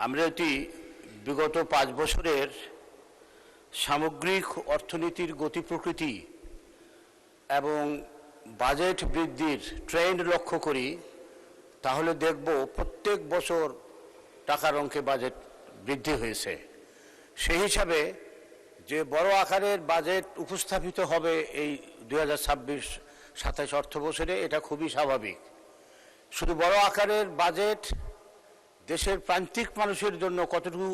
আমরা এটি বিগত 5 বছরের সামগ্রিক অর্থনীতির গতি প্রকৃতি এবং বাজেট বৃদ্ধির ট্রেন্ড লক্ষ্য করি, তাহলে দেখব প্রত্যেক বছর টাকার অঙ্কে বাজেট বৃদ্ধি হয়েছে। সেই হিসাবে যে বড় আকারের বাজেট উপস্থাপিত হবে এই 2026-27 অর্থ বছরে, এটা খুবই স্বাভাবিক। শুধু বড় আকারের বাজেট দেশের প্রান্তিক মানুষের জন্য কতটুকু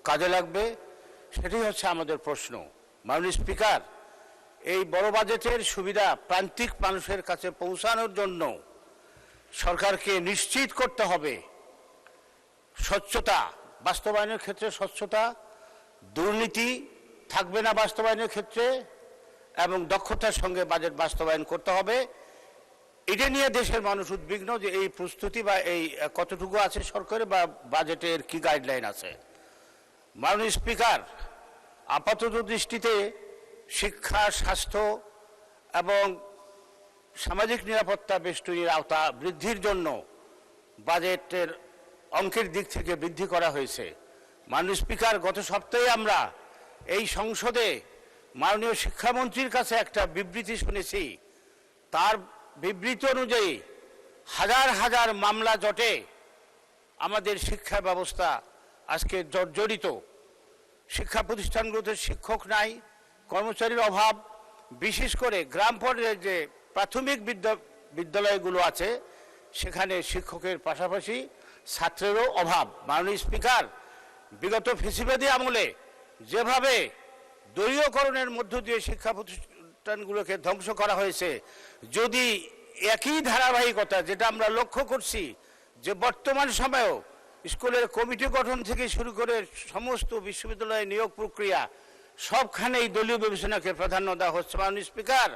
কাজে লাগবে সেটাই হচ্ছে আমাদের প্রশ্ন। মাননীয় স্পিকার, এই বড় বাজেটের সুবিধা প্রান্তিক মানুষের কাছে পৌঁছানোর জন্য সরকারকে নিশ্চিত করতে হবে স্বচ্ছতা বাস্তবায়নের ক্ষেত্রে, স্বচ্ছতা, দুর্নীতি থাকবে না বাস্তবায়নের ক্ষেত্রে, এবং দক্ষতার সঙ্গে বাজেট বাস্তবায়ন করতে হবে। এটা নিয়ে দেশের মানুষ উদ্বিগ্ন যে এই প্রস্তুতি বা এই কতটুকু আছে সরকারের, বা বাজেটের কি গাইডলাইন আছে। মাননীয় স্পিকার, আপাতত দৃষ্টিতে শিক্ষা, স্বাস্থ্য এবং সামাজিক নিরাপত্তা বেষ্টনীর আওতা বৃদ্ধির জন্য বাজেটের অঙ্কের দিক থেকে বৃদ্ধি করা হয়েছে। মাননীয় স্পিকার, গত সপ্তাহে আমরা এই সংসদে মাননীয় শিক্ষামন্ত্রীর কাছে একটা বিবৃতি শুনেছি। তার বিবৃতি অনুযায়ী হাজার হাজার মামলা জটে আমাদের শিক্ষা ব্যবস্থা আজকে জর্জরিত। শিক্ষা প্রতিষ্ঠানগুলোতে শিক্ষক নাই, কর্মচারীর অভাব, বিশেষ করে গ্রাম পর্যায়ে যে প্রাথমিক বিদ্যালয়গুলো আছে সেখানে শিক্ষকের পাশাপাশি ছাত্রেরও অভাব। মাননীয় স্পিকার, বিগত ফ্যাসিবাদী আমলে যেভাবে দলীয়করণের মধ্য দিয়ে শিক্ষা প্রতিষ্ঠানগুলোকে ধ্বংস করা হয়েছে, যদি একই ধারাবাহিকতা যেটা আমরা লক্ষ্য করছি যে বর্তমান সময়েও স্কুলের কমিটি গঠন থেকে শুরু করে সমস্ত বিশ্ববিদ্যালয়ের নিয়োগ প্রক্রিয়া সবখানেই দলীয় বিবেচনাকে প্রাধান্য দেওয়া হচ্ছে। মাননীয় স্পিকার,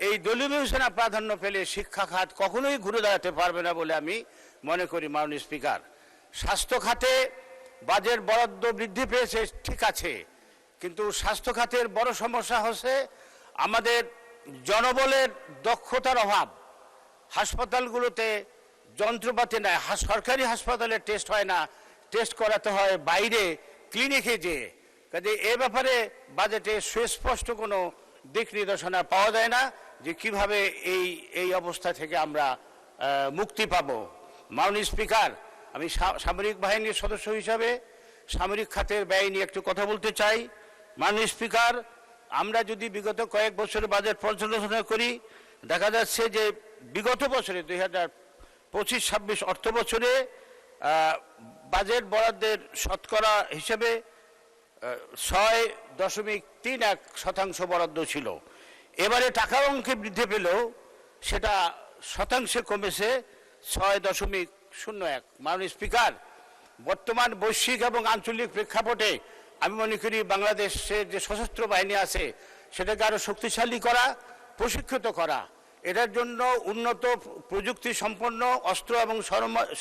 এই দলীয় বিবেচনা প্রাধান্য পেলে শিক্ষা খাত কখনোই ঘুরে দাঁড়াতে পারবে না বলে আমি মনে করি। মাননীয় স্পিকার, স্বাস্থ্য খাতে বাজেট বরাদ্দ বৃদ্ধি পেয়েছে ঠিক আছে, কিন্তু স্বাস্থ্য খাতের বড় সমস্যা হচ্ছে আমাদের জনবলের দক্ষতার অভাব। হাসপাতালগুলোতে যন্ত্রপাতি নাই, সরকারি হাসপাতালে টেস্ট হয় না, টেস্ট করাতে হয় বাইরে ক্লিনিকে যেয়ে। কাজে এ ব্যাপারে বাজেটে সুস্পষ্ট কোনো দিক নির্দেশনা পাওয়া যায় না যে কিভাবে এই অবস্থা থেকে আমরা মুক্তি পাব। মাননীয় স্পিকার, আমি সামরিক বাহিনীর সদস্য হিসাবে সামরিক খাতের ব্যয় নিয়ে একটু কথা বলতে চাই। মাননীয় স্পিকার, আমরা যদি বিগত কয়েক বছরের বাজেট পর্যালোচনা করি, দেখা যাচ্ছে যে বিগত বছরে 2025-26 অর্থ বছরে বাজেট বরাদ্দের শতকরা হিসেবে 6.31% বরাদ্দ ছিল। এবারে টাকার অঙ্কে বৃদ্ধি পেলেও সেটা শতাংশে কমেছে 6.01। মাননীয় স্পিকার, বর্তমান বৈশ্বিক এবং আঞ্চলিক প্রেক্ষাপটে আমি মনে করি বাংলাদেশের যে সশস্ত্র বাহিনী আছে সেটাকে আরও শক্তিশালী করা, প্রশিক্ষিত করা, এটার জন্য উন্নত প্রযুক্তি সম্পন্ন অস্ত্র এবং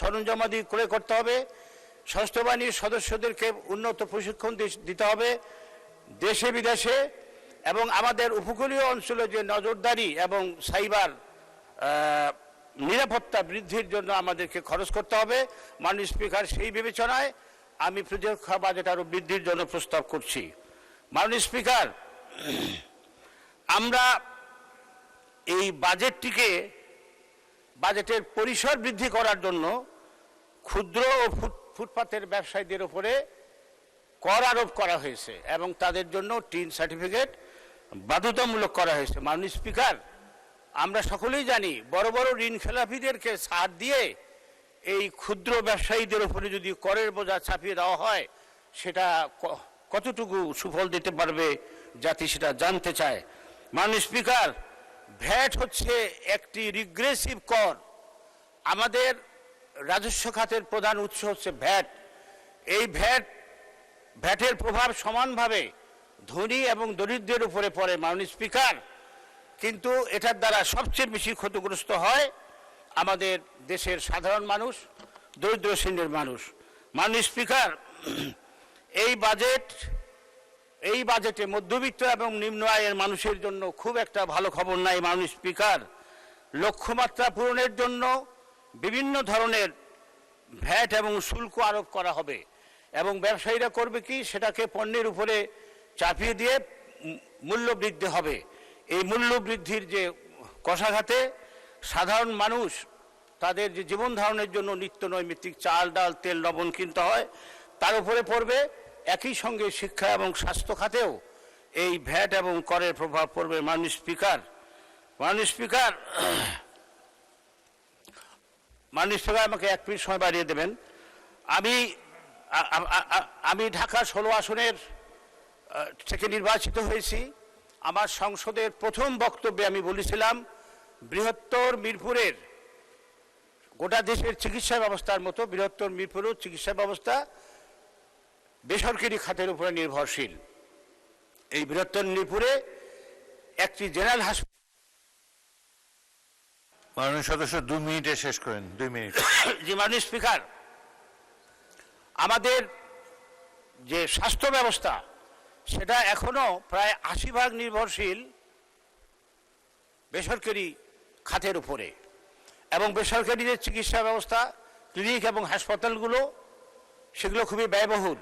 সরঞ্জামাদি ক্রয় করতে হবে। সশস্ত্র বাহিনীর সদস্যদেরকে উন্নত প্রশিক্ষণ দিতে হবে দেশে বিদেশে, এবং আমাদের উপকূলীয় অঞ্চলে যে নজরদারি এবং সাইবার নিরাপত্তা বৃদ্ধির জন্য আমাদেরকে খরচ করতে হবে। মাননীয় স্পিকার, সেই বিবেচনায় আমি প্রতিরক্ষা বাজেট আরও বৃদ্ধির জন্য প্রস্তাব করছি। মাননীয় স্পিকার, আমরা এই বাজেটের পরিসর বৃদ্ধি করার জন্য ক্ষুদ্র ও ফুটপাতের ব্যবসায়ীদের উপরে কর আরোপ করা হয়েছে এবং তাদের জন্য টিন সার্টিফিকেট বাধ্যতামূলক করা হয়েছে। মাননীয় স্পিকার, আমরা সকলেই জানি বড় বড় ঋণ খেলাপিদেরকে ছাড় দিয়ে এই ক্ষুদ্র ব্যবসায়ীদের উপরে যদি করের বোঝা চাপিয়ে দেওয়া হয় সেটা কতটুকু সুফল দিতে পারবে জাতি সেটা জানতে চায়। মাননীয় স্পিকার, ভ্যাট হচ্ছে একটি রিগ্রেসিভ কর। আমাদের রাজস্ব খাতের প্রধান উৎস হচ্ছে ভ্যাট। এই ভ্যাটের প্রভাব সমানভাবে ধনী এবং দরিদ্রের উপরে পড়ে। মাননীয় স্পিকার, কিন্তু এটার দ্বারা সবচেয়ে বেশি ক্ষতিগ্রস্ত হয় আমাদের দেশের সাধারণ মানুষ, দরিদ্র শ্রেণীর মানুষ। মাননীয় স্পিকার, এই বাজেটে মধ্যবিত্ত এবং নিম্ন আয়ের মানুষের জন্য খুব একটা ভালো খবর নাই। মাননীয় স্পিকার, লক্ষ্যমাত্রা পূরণের জন্য বিভিন্ন ধরনের ভ্যাট এবং শুল্ক আরোপ করা হবে। এবং ব্যবসায়ীরা করবে কি, সেটাকে পণ্যের উপরে চাপিয়ে দিয়ে মূল্য বৃদ্ধি হবে। এই মূল্য বৃদ্ধির যে কষাঘাতে সাধারণ মানুষ তাদের যে জীবন ধারণের জন্য নিত্য নৈমিত্তিক চাল ডাল তেল লবণ কিনতে হয় তার উপরে পড়বে। একই সঙ্গে শিক্ষা এবং স্বাস্থ্য খাতেও এই ভ্যাট এবং করের প্রভাব পড়বে। মাননীয় স্পিকার আমাকে 1 মিনিট সময় বাড়িয়ে দেবেন। আমি ঢাকা 16 আসনের থেকে নির্বাচিত হয়েছি। আমার সংসদের প্রথম বক্তব্যে আমি বলেছিলাম বৃহত্তর মিরপুরের গোটা দেশের চিকিৎসা ব্যবস্থার মতো বৃহত্তর মিরপুরেও চিকিৎসা ব্যবস্থা বেসরকারি খাতের উপরে নির্ভরশীল। এই বৃহত্তর মিরপুরে একটি জেনারেল হাসপাতাল। মাননীয় সদস্য 2 মিনিটে শেষ করেন। 2 মিনিট। জি মাননীয় স্পিকার, আমাদের যে স্বাস্থ্য ব্যবস্থা সেটা এখনো প্রায় 80% নির্ভরশীল বেসরকারি খাতের উপরে, এবং বেসরকারি যে চিকিৎসা ব্যবস্থা ক্লিনিক এবং হাসপাতালগুলো সেগুলো খুবই ব্যয়বহুল।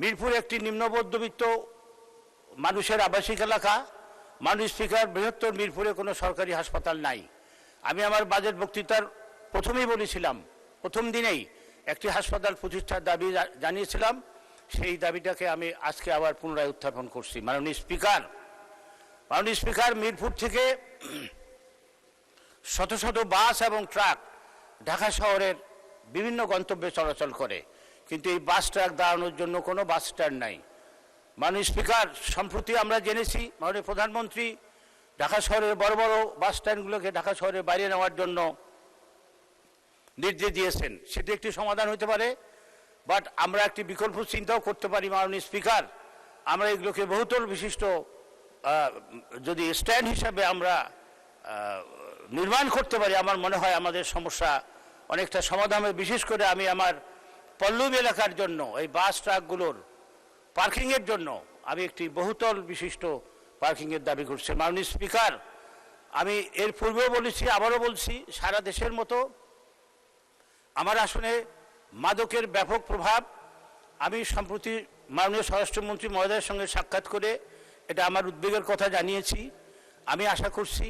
মিরপুর একটি নিম্ন মধ্যবিত্ত মানুষের আবাসিক এলাকা। মাননীয় স্পিকার, বৃহত্তর মিরপুরে কোনো সরকারি হাসপাতাল নাই। আমি আমার বাজেট বক্তৃতার প্রথমেই বলেছিলাম, প্রথম দিনেই একটি হাসপাতাল প্রতিষ্ঠার দাবি জানিয়েছিলাম। সেই দাবিটাকে আমি আজকে আবার পুনরায় উত্থাপন করছি। মাননীয় স্পিকার, মিরপুর থেকে শত শত বাস এবং ট্রাক ঢাকা শহরের বিভিন্ন গন্তব্যে চলাচল করে, কিন্তু এই বাস ট্রাক দাঁড়ানোর জন্য কোনো বাস স্ট্যান্ড নাই। মাননীয় স্পিকার, সম্প্রতি আমরা জেনেছি মাননীয় প্রধানমন্ত্রী ঢাকা শহরের বড় বড় বাস স্ট্যান্ডগুলোকে ঢাকা শহরের বাইরে নেওয়ার জন্য নির্দেশ দিয়েছেন। সেটি একটি সমাধান হতে পারে, বাট আমরা একটি বিকল্প চিন্তাও করতে পারি। মাননীয় স্পিকার, আমরা এগুলোকে বহুতল বিশিষ্ট যদি স্ট্যান্ড হিসাবে আমরা নির্মাণ করতে পারি, আমার মনে হয় আমাদের সমস্যা অনেকটা সমাধান হবে। বিশেষ করে আমি আমার পল্লব এলাকার জন্য এই বাস ট্রাকগুলোর পার্কিংয়ের জন্য আমি একটি বহুতল বিশিষ্ট পার্কিংয়ের দাবি করছি। মাননীয় স্পিকার, আমি এর পূর্বেও বলেছি, আবারও বলছি, সারা দেশের মতো আমার আসনে মাদকের ব্যাপক প্রভাব। আমি সম্প্রতি মাননীয় স্বরাষ্ট্রমন্ত্রী মহোদয়ের সঙ্গে সাক্ষাৎ করে এটা আমার উদ্বেগের কথা জানিয়েছি। আমি আশা করছি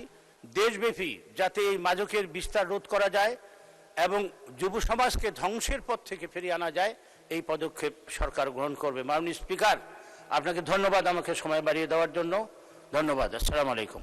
দেশব্যাপী যাতে এই মাদকের বিস্তার রোধ করা যায় এবং যুব সমাজকে ধ্বংসের পথ থেকে ফিরিয়ে আনা যায়, এই পদক্ষেপ সরকার গ্রহণ করবে। মাননীয় স্পিকার, আপনাকে ধন্যবাদ আমাকে সময় বাড়িয়ে দেওয়ার জন্য। ধন্যবাদ। আসসালামু আলাইকুম।